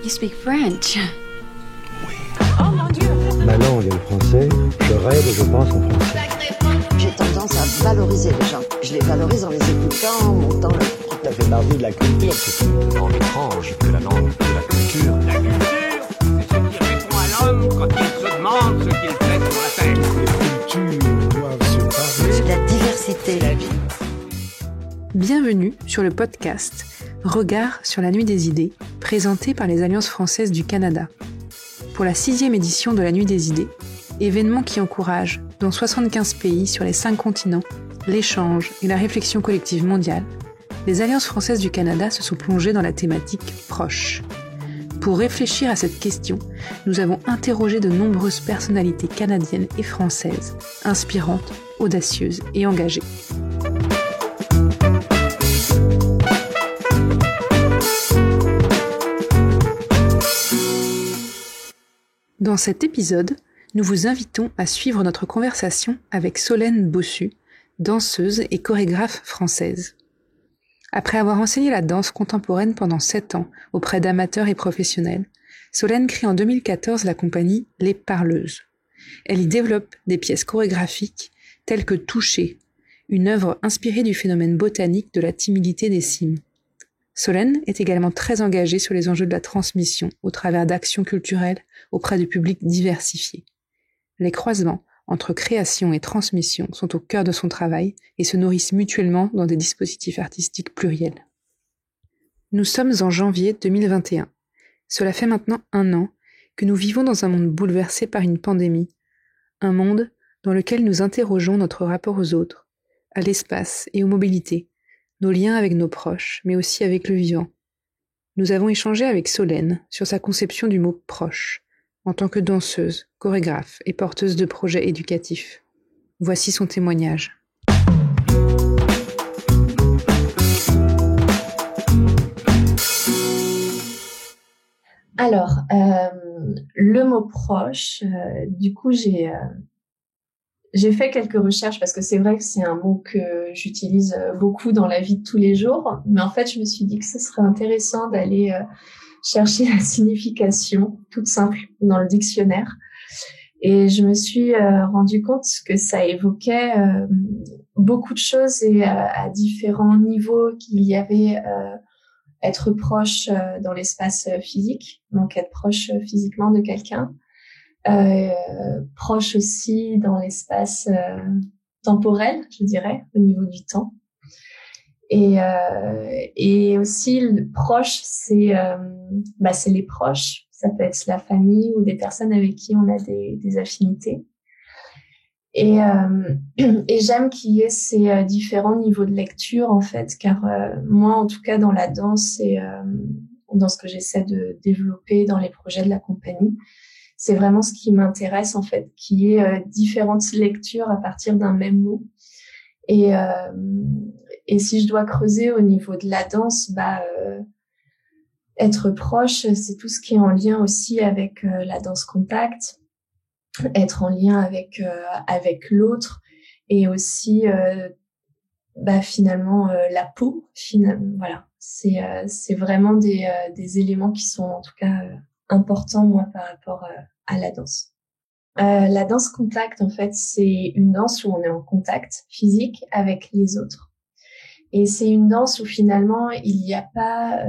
You speak French. Oh mon Dieu! Ma langue est le français, je rêve et je pense en français. J'ai tendance à valoriser les gens. Je les valorise en les écoutant, en montant le... Ça fait partie de la culture, c'est tellement étrange que la langue de la culture. La culture, c'est ce qui répond à l'homme quand il se demande ce qu'il fait sur la terre. Les cultures doivent se parler. C'est la diversité. La vie. Bienvenue sur le podcast Regard sur la Nuit des idées, présenté par les Alliances françaises du Canada. Pour la 6e édition de la Nuit des idées, événement qui encourage, dans 75 pays sur les 5 continents, l'échange et la réflexion collective mondiale, les Alliances françaises du Canada se sont plongées dans la thématique proche. Pour réfléchir à cette question, nous avons interrogé de nombreuses personnalités canadiennes et françaises, inspirantes, audacieuses et engagées. Dans cet épisode, nous vous invitons à suivre notre conversation avec Solène Bossu, danseuse et chorégraphe française. Après avoir enseigné la danse contemporaine pendant 7 ans auprès d'amateurs et professionnels, Solène crée en 2014 la compagnie Les Parleuses. Elle y développe des pièces chorégraphiques telles que Toucher, une œuvre inspirée du phénomène botanique de la timidité des cimes. Solène est également très engagée sur les enjeux de la transmission au travers d'actions culturelles auprès de publics diversifiés. Les croisements entre création et transmission sont au cœur de son travail et se nourrissent mutuellement dans des dispositifs artistiques pluriels. Nous sommes en janvier 2021. Cela fait maintenant 1 an que nous vivons dans un monde bouleversé par une pandémie, un monde dans lequel nous interrogeons notre rapport aux autres, à l'espace et aux mobilités, nos liens avec nos proches, mais aussi avec le vivant. Nous avons échangé avec Solène sur sa conception du mot « proche », en tant que danseuse, chorégraphe et porteuse de projets éducatifs. Voici son témoignage. Alors, le mot proche, du coup, j'ai fait quelques recherches parce que c'est vrai que c'est un mot que j'utilise beaucoup dans la vie de tous les jours. Mais en fait, je me suis dit que ce serait intéressant d'aller chercher la signification toute simple dans le dictionnaire. Et je me suis rendu compte que ça évoquait beaucoup de choses et à différents niveaux qu'il y avait être proche dans l'espace physique, donc être proche physiquement de quelqu'un. Proche aussi dans l'espace temporel, je dirais, au niveau du temps. Et aussi le proche, c'est les proches. Ça peut être la famille ou des personnes avec qui on a des affinités. Et j'aime qu'il y ait ces différents niveaux de lecture en fait, car moi en tout cas dans la danse et dans ce que j'essaie de développer dans les projets de la compagnie, c'est vraiment ce qui m'intéresse en fait, qu'il y ait différentes lectures à partir d'un même mot. Et si je dois creuser au niveau de la danse, être proche, c'est tout ce qui est en lien aussi avec la danse contact, être en lien avec l'autre et aussi finalement la peau. Voilà, c'est vraiment des éléments qui sont en tout cas importants moi par rapport à la danse. La danse contact, en fait, c'est une danse où on est en contact physique avec les autres. Et c'est une danse où finalement, il n'y a pas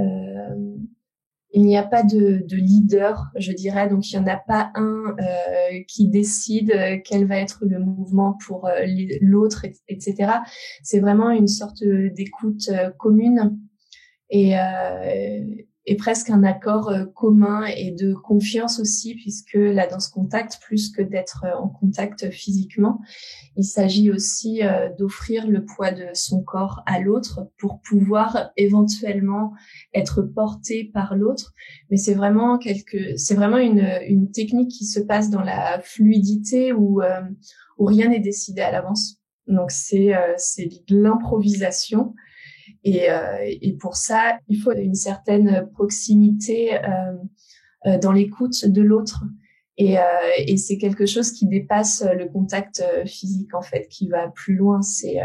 de leader, je dirais. Donc, il n'y en a pas un qui décide quel va être le mouvement pour l'autre, etc. C'est vraiment une sorte d'écoute commune et presque un accord commun et de confiance aussi, puisque la danse contact, plus que d'être en contact physiquement, il s'agit aussi d'offrir le poids de son corps à l'autre pour pouvoir éventuellement être porté par l'autre. Mais c'est vraiment une technique qui se passe dans la fluidité où rien n'est décidé à l'avance. Donc c'est de l'improvisation. Et pour ça, il faut une certaine proximité dans l'écoute de l'autre. Et c'est quelque chose qui dépasse le contact physique, en fait, qui va plus loin. C'est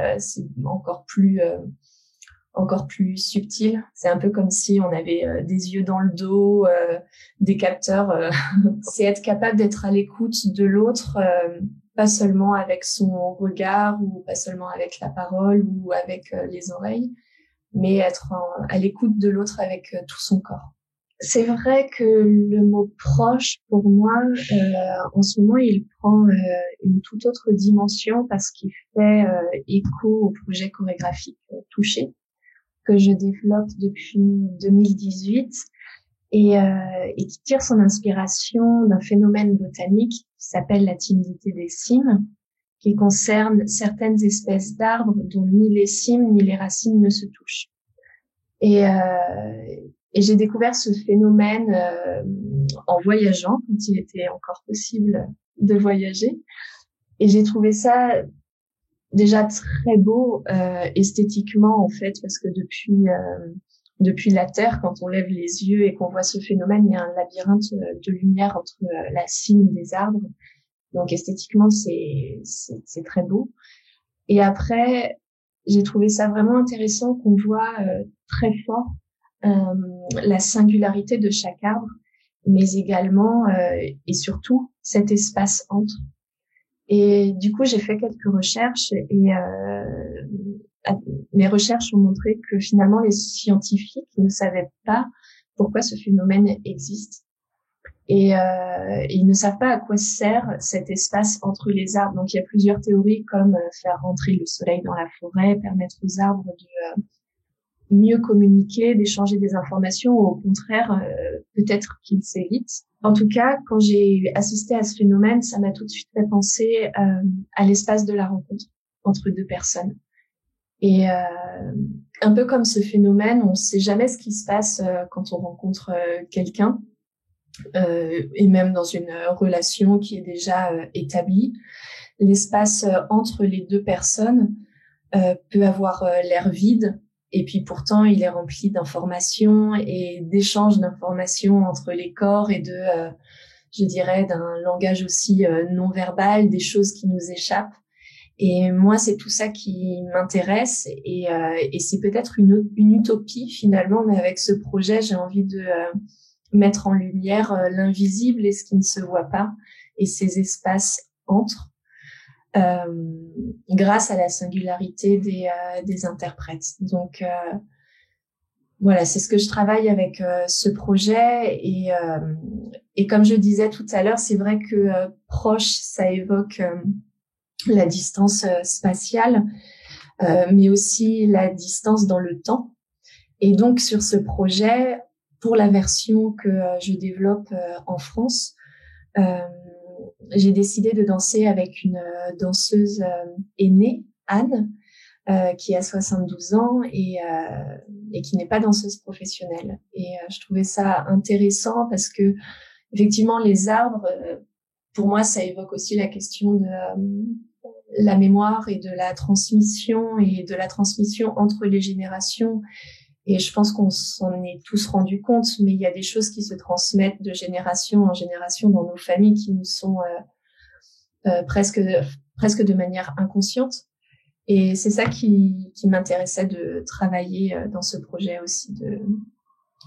encore plus encore plus subtil. C'est un peu comme si on avait des yeux dans le dos, des capteurs. C'est être capable d'être à l'écoute de l'autre, pas seulement avec son regard ou pas seulement avec la parole ou avec les oreilles, mais être à l'écoute de l'autre avec tout son corps. C'est vrai que le mot proche, pour moi, en ce moment, il prend une toute autre dimension parce qu'il fait écho au projet chorégraphique Toucher, que je développe depuis 2018 et qui tire son inspiration d'un phénomène botanique qui s'appelle la timidité des cimes, qui concerne certaines espèces d'arbres dont ni les cimes ni les racines ne se touchent. Et j'ai découvert ce phénomène en voyageant, quand il était encore possible de voyager. Et j'ai trouvé ça déjà très beau esthétiquement, en fait, parce que depuis la Terre, quand on lève les yeux et qu'on voit ce phénomène, il y a un labyrinthe de lumière entre la cime des arbres. Donc esthétiquement, c'est très beau. Et après, j'ai trouvé ça vraiment intéressant qu'on voit très fort la singularité de chaque arbre, mais également et surtout cet espace entre. Et du coup, j'ai fait quelques recherches et mes recherches ont montré que finalement les scientifiques ne savaient pas pourquoi ce phénomène existe et ils ne savent pas à quoi sert cet espace entre les arbres. Donc il y a plusieurs théories comme faire rentrer le soleil dans la forêt, permettre aux arbres de mieux communiquer, d'échanger des informations, ou au contraire, peut-être qu'ils s'évitent. En tout cas, quand j'ai assisté à ce phénomène, ça m'a tout de suite fait penser à l'espace de la rencontre entre deux personnes. Et un peu comme ce phénomène, on ne sait jamais ce qui se passe quand on rencontre quelqu'un, et même dans une relation qui est déjà établie. L'espace entre les deux personnes peut avoir l'air vide, et puis pourtant il est rempli d'informations et d'échanges d'informations entre les corps et je dirais, d'un langage aussi non verbal, des choses qui nous échappent. Et moi, c'est tout ça qui m'intéresse et c'est peut-être une utopie finalement, mais avec ce projet, j'ai envie de mettre en lumière l'invisible et ce qui ne se voit pas et ces espaces entre. Grâce à la singularité des interprètes. Donc voilà, c'est ce que je travaille avec ce projet et comme je disais tout à l'heure, c'est vrai que proche, ça évoque la distance spatiale, mais aussi la distance dans le temps. Et donc sur ce projet, pour la version que je développe en France, j'ai décidé de danser avec une danseuse aînée, Anne, qui a 72 ans et qui n'est pas danseuse professionnelle. Et je trouvais ça intéressant parce que effectivement les arbres, pour moi, ça évoque aussi la question de la mémoire et de la transmission entre les générations. Et je pense qu'on s'en est tous rendu compte, mais il y a des choses qui se transmettent de génération en génération dans nos familles qui nous sont presque de manière inconsciente. Et c'est ça qui m'intéressait de travailler dans ce projet aussi, de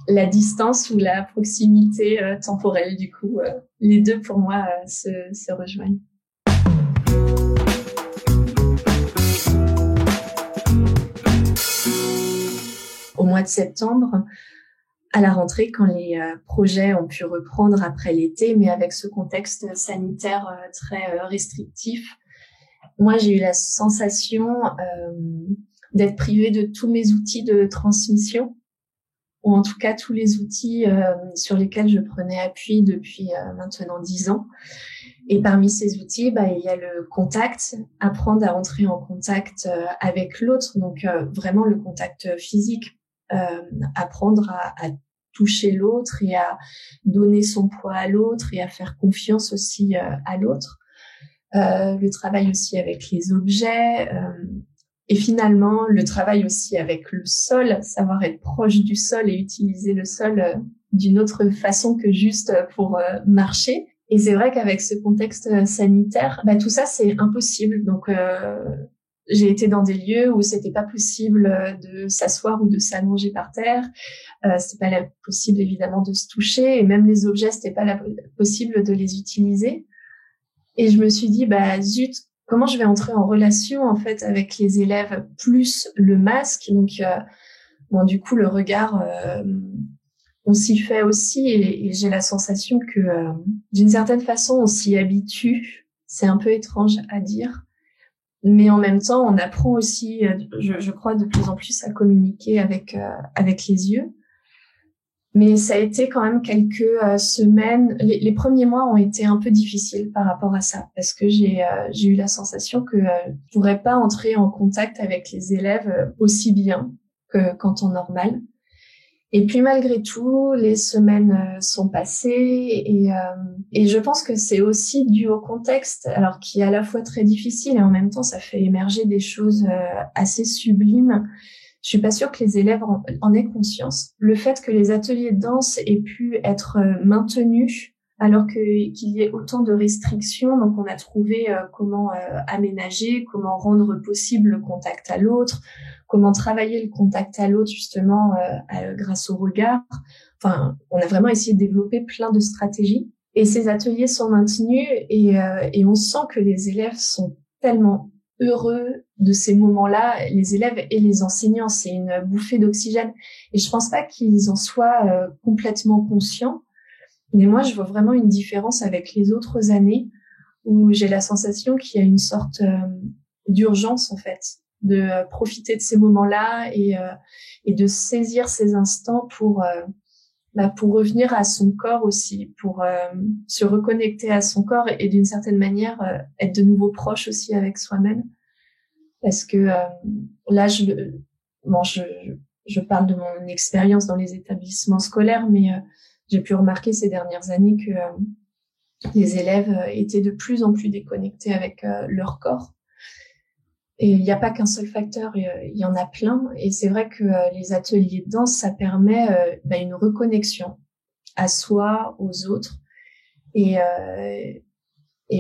la distance ou la proximité temporelle. Du coup, les deux pour moi se rejoignent. Au mois de septembre, à la rentrée, quand les projets ont pu reprendre après l'été, mais avec ce contexte sanitaire très restrictif, moi, j'ai eu la sensation d'être privée de tous mes outils de transmission, ou en tout cas tous les outils sur lesquels je prenais appui depuis maintenant 10 ans. Et parmi ces outils, il y a le contact, apprendre à entrer en contact avec l'autre, donc vraiment le contact physique. Apprendre à toucher l'autre et à donner son poids à l'autre et à faire confiance aussi à l'autre. Le travail aussi avec les objets et finalement le travail aussi avec le sol, savoir être proche du sol et utiliser le sol d'une autre façon que juste pour marcher. Et c'est vrai qu'avec ce contexte sanitaire, tout ça c'est impossible. Donc j'ai été dans des lieux où c'était pas possible de s'asseoir ou de s'allonger par terre. C'était pas possible évidemment de se toucher, et même les objets, c'était pas possible de les utiliser. Et je me suis dit, bah zut, comment je vais entrer en relation en fait avec les élèves plus le masque. Donc bon, du coup le regard, on s'y fait aussi, et j'ai la sensation que d'une certaine façon on s'y habitue. C'est un peu étrange à dire. Mais en même temps, on apprend aussi, je crois, de plus en plus à communiquer avec les yeux. Mais ça a été quand même quelques semaines. Les premiers mois ont été un peu difficiles par rapport à ça, parce que j'ai eu la sensation que je pourrais pas entrer en contact avec les élèves aussi bien qu'en temps normal. Et puis malgré tout, les semaines sont passées, et je pense que c'est aussi dû au contexte, alors qui est à la fois très difficile et en même temps ça fait émerger des choses assez sublimes. Je suis pas sûre que les élèves en aient conscience. Le fait que les ateliers de danse aient pu être maintenus alors qu'il y ait autant de restrictions, donc on a trouvé comment aménager, comment rendre possible le contact à l'autre, comment travailler le contact à l'autre justement grâce au regard. Enfin, on a vraiment essayé de développer plein de stratégies. Et ces ateliers sont maintenus, et on sent que les élèves sont tellement heureux de ces moments-là, les élèves et les enseignants. C'est une bouffée d'oxygène. Et je pense pas qu'ils en soient complètement conscients. Mais moi, je vois vraiment une différence avec les autres années où j'ai la sensation qu'il y a une sorte d'urgence, en fait, de profiter de ces moments-là et de saisir ces instants pour revenir à son corps aussi, pour se reconnecter à son corps et d'une certaine manière être de nouveau proche aussi avec soi-même. Parce que là, je parle de mon expérience dans les établissements scolaires, mais j'ai pu remarquer ces dernières années que les élèves étaient de plus en plus déconnectés avec leur corps. Et il n'y a pas qu'un seul facteur, il y en a plein. Et c'est vrai que les ateliers de danse, ça permet une reconnexion à soi, aux autres. Et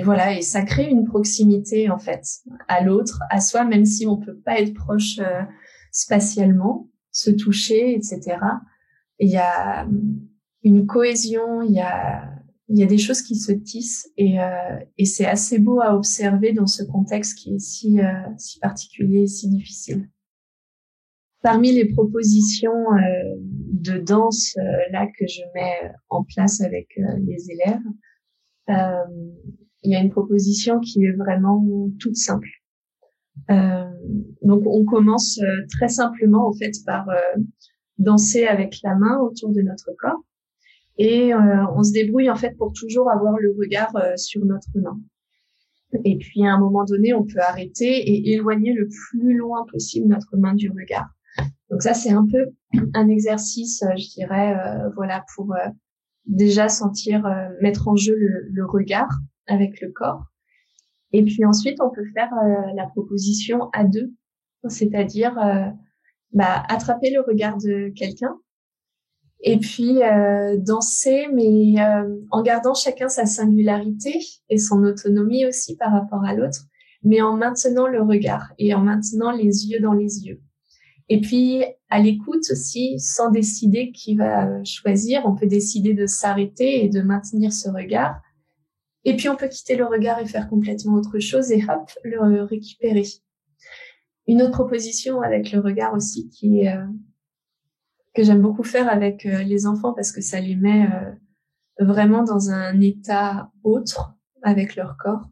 voilà, et ça crée une proximité en fait à l'autre, à soi, même si on peut pas être proche spatialement, se toucher, etc. Il y a une cohésion, il y a des choses qui se tissent, et c'est assez beau à observer dans ce contexte qui est si particulier et si difficile. Parmi les propositions de danse là que je mets en place avec les élèves, il y a une proposition qui est vraiment toute simple. Donc on commence très simplement en fait par danser avec la main autour de notre corps. Et on se débrouille en fait pour toujours avoir le regard sur notre main. Et puis à un moment donné, on peut arrêter et éloigner le plus loin possible notre main du regard. Donc ça, c'est un peu un exercice, je dirais, voilà, pour déjà sentir mettre en jeu le regard avec le corps. Et puis ensuite, on peut faire la proposition à deux, c'est-à-dire attraper le regard de quelqu'un. Et puis danser, mais en gardant chacun sa singularité et son autonomie aussi par rapport à l'autre, mais en maintenant le regard et en maintenant les yeux dans les yeux. Et puis à l'écoute aussi, sans décider qui va choisir, on peut décider de s'arrêter et de maintenir ce regard. Et puis on peut quitter le regard et faire complètement autre chose et hop, le récupérer. Une autre proposition avec le regard aussi qui est que j'aime beaucoup faire avec les enfants parce que ça les met vraiment dans un état autre avec leur corps.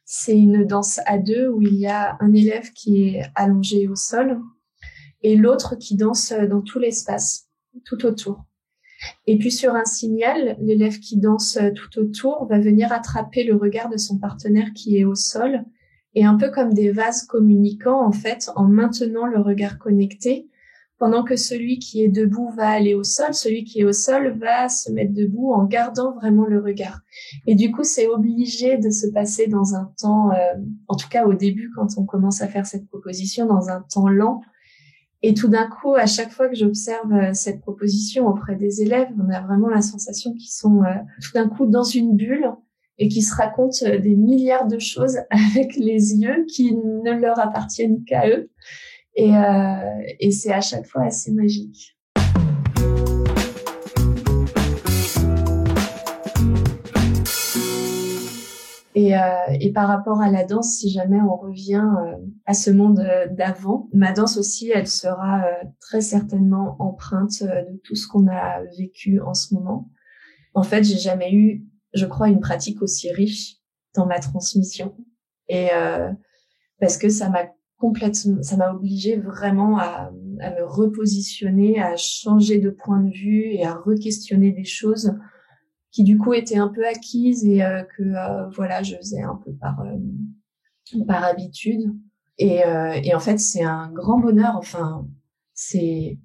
C'est une danse à deux où il y a un élève qui est allongé au sol et l'autre qui danse dans tout l'espace, tout autour. Et puis sur un signal, l'élève qui danse tout autour va venir attraper le regard de son partenaire qui est au sol et un peu comme des vases communicants en fait, en maintenant le regard connecté. Pendant que celui qui est debout va aller au sol, celui qui est au sol va se mettre debout en gardant vraiment le regard. Et du coup, c'est obligé de se passer dans un temps, en tout cas au début quand on commence à faire cette proposition, dans un temps lent. Et tout d'un coup, à chaque fois que j'observe cette proposition auprès des élèves, on a vraiment la sensation qu'ils sont tout d'un coup dans une bulle et qui se racontent des milliards de choses avec les yeux qui ne leur appartiennent qu'à eux. Et c'est à chaque fois assez magique. Et par rapport à la danse, si jamais on revient à ce monde d'avant, ma danse aussi, elle sera très certainement empreinte de tout ce qu'on a vécu en ce moment. En fait, j'ai jamais eu, je crois, une pratique aussi riche dans ma transmission. Et parce que ça m'a obligée vraiment à me repositionner, à changer de point de vue et à re-questionner des choses qui du coup étaient un peu acquises et que voilà, je faisais un peu par habitude. Et en fait, c'est un grand bonheur. Enfin, je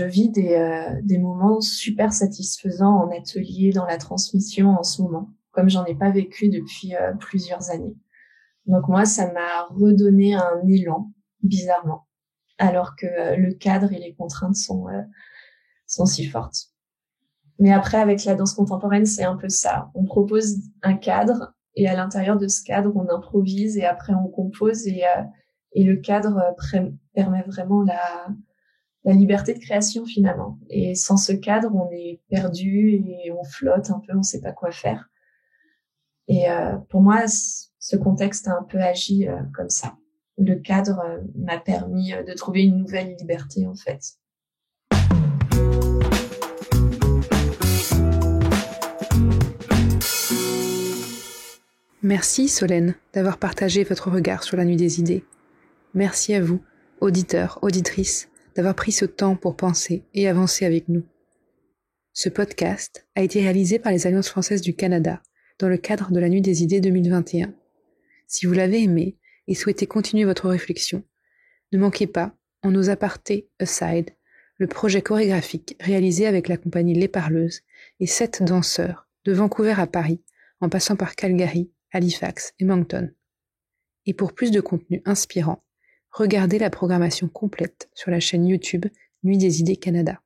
vis des moments super satisfaisants en atelier, dans la transmission en ce moment, comme j'en ai pas vécu depuis plusieurs années. Donc moi, ça m'a redonné un élan, bizarrement, alors que le cadre et les contraintes sont si fortes. Mais après, avec la danse contemporaine, c'est un peu ça. On propose un cadre et à l'intérieur de ce cadre, on improvise et après on compose et le cadre permet vraiment la liberté de création finalement. Et sans ce cadre, on est perdu et on flotte un peu, on sait pas quoi faire. Et pour moi, ce contexte a un peu agi comme ça. Le cadre m'a permis de trouver une nouvelle liberté en fait. Merci Solène d'avoir partagé votre regard sur la Nuit des idées. Merci à vous, auditeurs, auditrices, d'avoir pris ce temps pour penser et avancer avec nous. Ce podcast a été réalisé par les Alliances françaises du Canada dans le cadre de la Nuit des idées 2021. Si vous l'avez aimé et souhaitez continuer votre réflexion, ne manquez pas, en nos apartés Aside, le projet chorégraphique réalisé avec la compagnie Les Parleuses et 7 danseurs de Vancouver à Paris, en passant par Calgary, Halifax et Moncton. Et pour plus de contenu inspirant, regardez la programmation complète sur la chaîne YouTube Nuit des idées Canada.